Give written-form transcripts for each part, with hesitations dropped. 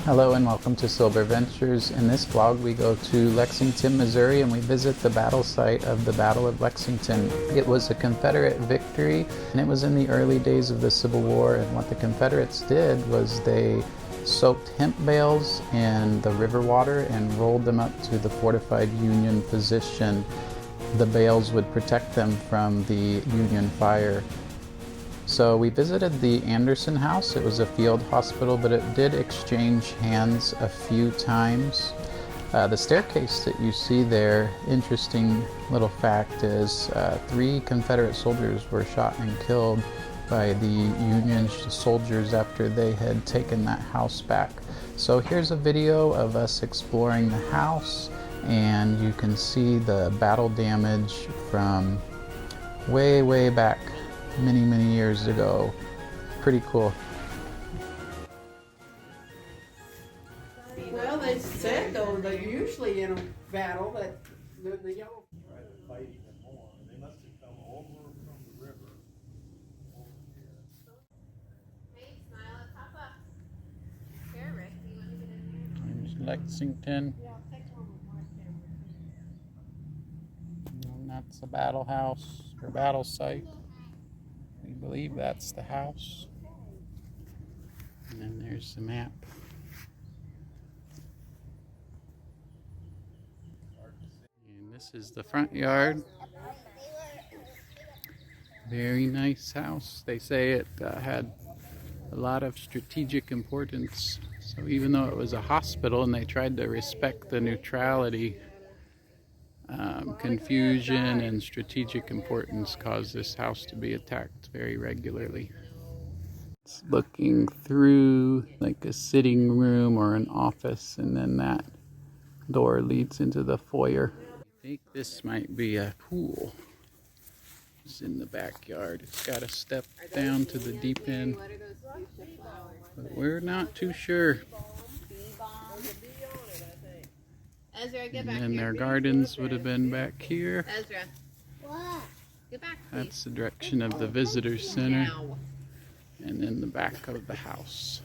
Hello and welcome to Silver Ventures. In this vlog we go to Lexington, Missouri and we visit the battle site of the Battle of Lexington. It was a Confederate victory and it was in the early days of the Civil War, and what the Confederates did was they soaked hemp bales in the river water and rolled them up to the fortified Union position. The bales would protect them from the Union fire. So we visited the Anderson House. It was a field hospital, but it did exchange hands a few times. The staircase that you see there, interesting little fact is 3 Confederate soldiers were shot and killed by the Union soldiers after they had taken that house back. So here's a video of us exploring the house, and you can see the battle damage from way back many years ago. Pretty cool. Well, they said though that usually in a battle that the yellow try to fight even more. They must have come over from the river over here. Hey, smile at Papa. Here, Rick, do you want to get in here? There's Lexington. Yeah, take one with my camera. And that's the battle house or battle site. We believe that's the house. And then there's the map. And this is the front yard. Very nice house. They say it had a lot of strategic importance. So even though it was a hospital and they tried to respect the neutrality, confusion and strategic importance caused this house to be attacked very regularly. It's looking through like a sitting room or an office, and then that door leads into the foyer. I think this might be a pool. It's in the backyard. It's got a step down to the deep end, What are those fuchsia flowers? but we're not too sure. Bee balm. Ezra, get back And then here. their gardens would have been back here. Ezra. What? Get back, please. That's the direction of the visitor center, Now. and then the back of the house.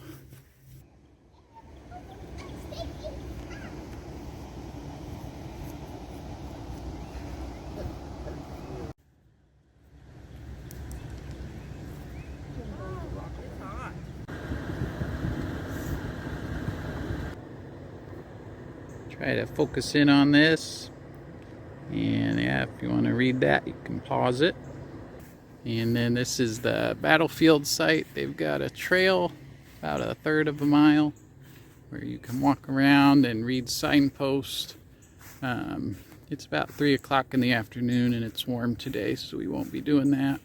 Try to focus in on this, and yeah, if you want to read that you can pause it. And then this is the battlefield site. They've got a trail about 1/3 of a mile where you can walk around and read signposts. It's about 3 o'clock in the afternoon and it's warm today, so we won't be doing that.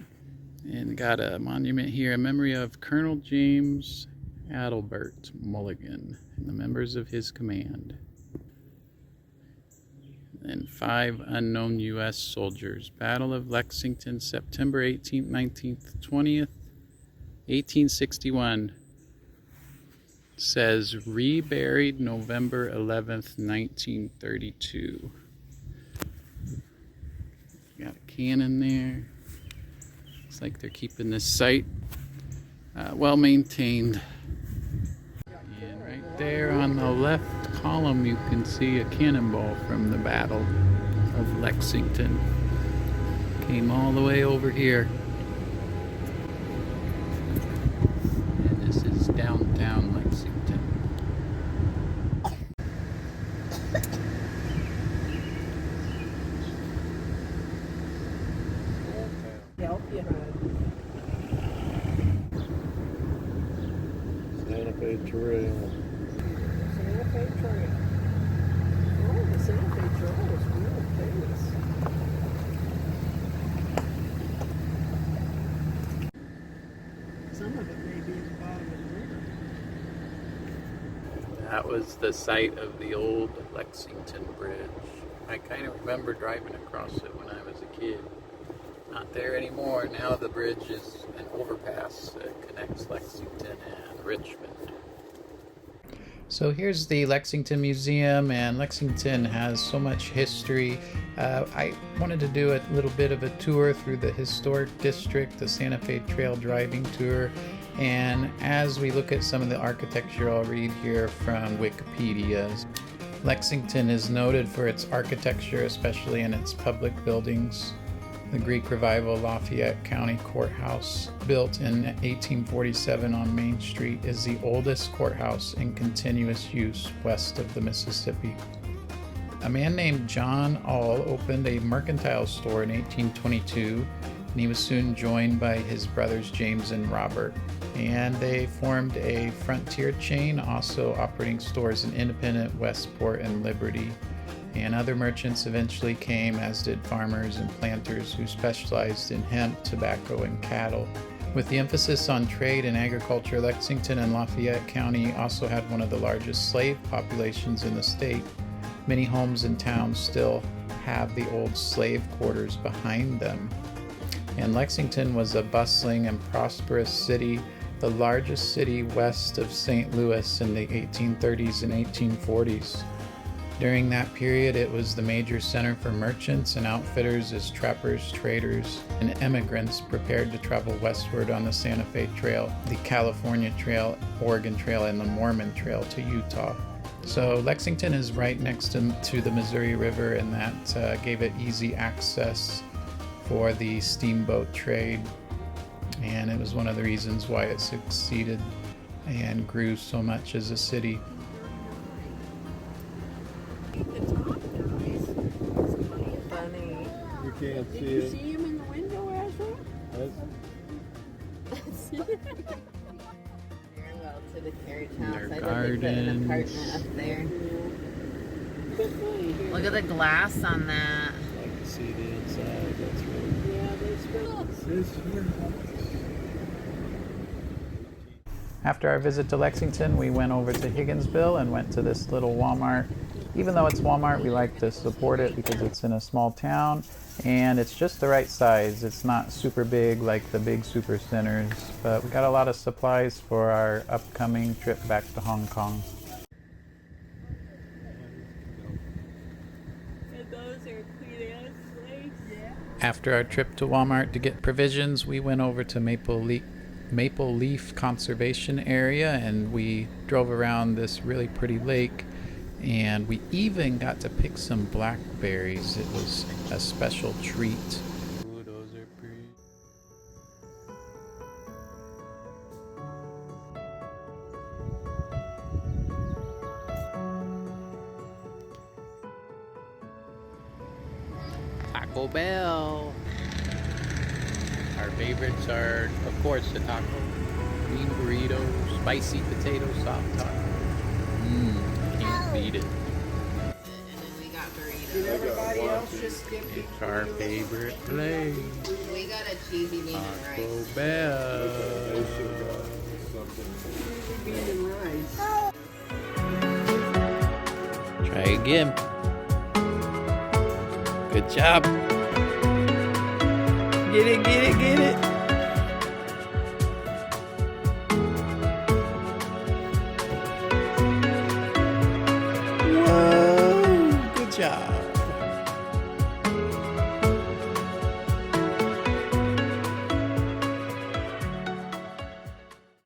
And got a monument here in memory of Colonel James Adelbert Mulligan and the members of his command. And 5 unknown U.S. soldiers. Battle of Lexington, September 18th, 19th, 20th, 1861. Says reburied November 11th, 1932. Got a cannon there. Looks like they're keeping this site well maintained. And right there on the left column you can see a cannonball from the Battle of Lexington. Came all the way over here. And this is downtown Lexington. Help you. Santa Fe Trail. Santa Fe Trail. Oh, the Santa Fe Trail is real famous. Some of it may be at the bottom of the river. That was the site of the old Lexington Bridge. I kind of remember driving across it when I was a kid. Not there anymore. Now the bridge is an overpass that connects Lexington and Richmond. So here's the Lexington Museum, and Lexington has so much history. I wanted to do a little bit of a tour through the historic district, the Santa Fe Trail driving tour, And as we look at some of the architecture, I'll read here from Wikipedia. Lexington is noted for its architecture, especially in its public buildings. The Greek Revival Lafayette County Courthouse, built in 1847 on Main Street, is the oldest courthouse in continuous use west of the Mississippi. A man named John All opened a mercantile store in 1822, and he was soon joined by his brothers James and Robert. And they formed a frontier chain, also operating stores in Independent, Westport, and Liberty. And other merchants eventually came, as did farmers and planters who specialized in hemp, tobacco, and cattle. With the emphasis on trade and agriculture, Lexington and Lafayette County also had one of the largest slave populations in the state. Many homes and towns still have the old slave quarters behind them. And Lexington was a bustling and prosperous city, the largest city west of St. Louis in the 1830s and 1840s. During that period, it was the major center for merchants and outfitters as trappers, traders, and immigrants prepared to travel westward on the Santa Fe Trail, the California Trail, Oregon Trail, and the Mormon Trail to Utah. So Lexington is right next to the Missouri River, and that gave it easy access for the steamboat trade. And it was one of the reasons why it succeeded and grew so much as a city. Funny. You can't Did see you it. see him in the window, Ezra? Parallel to the carriage house. Their I think they put an gardens. apartment up there. But funny. Look at the glass on that. I can see the inside. That's really Yeah, they spent. After our visit to Lexington, we went over to Higginsville and went to this little Walmart. Even though it's Walmart, we like to support it because it's in a small town and it's just the right size. It's not super big like the big super centers, but we got a lot of supplies for our upcoming trip back to Hong Kong. And those are clean ass slaves. Yeah. After our trip to Walmart to get provisions, we went over to Maple Leaf Conservation Area and we drove around this really pretty lake, and we even got to pick some blackberries. It was a special treat. Ooh, those are pretty. Taco Bell. Our favorites are, of course, the taco, bean burrito, spicy potato, soft taco. Can't beat it. And then we got Did burritos. everybody else just get It's our favorite place. We got a cheesy bean and Taco rice. Bell. bean and rice? Try again. Good job. Get it, get it, get it. Whoa, good job.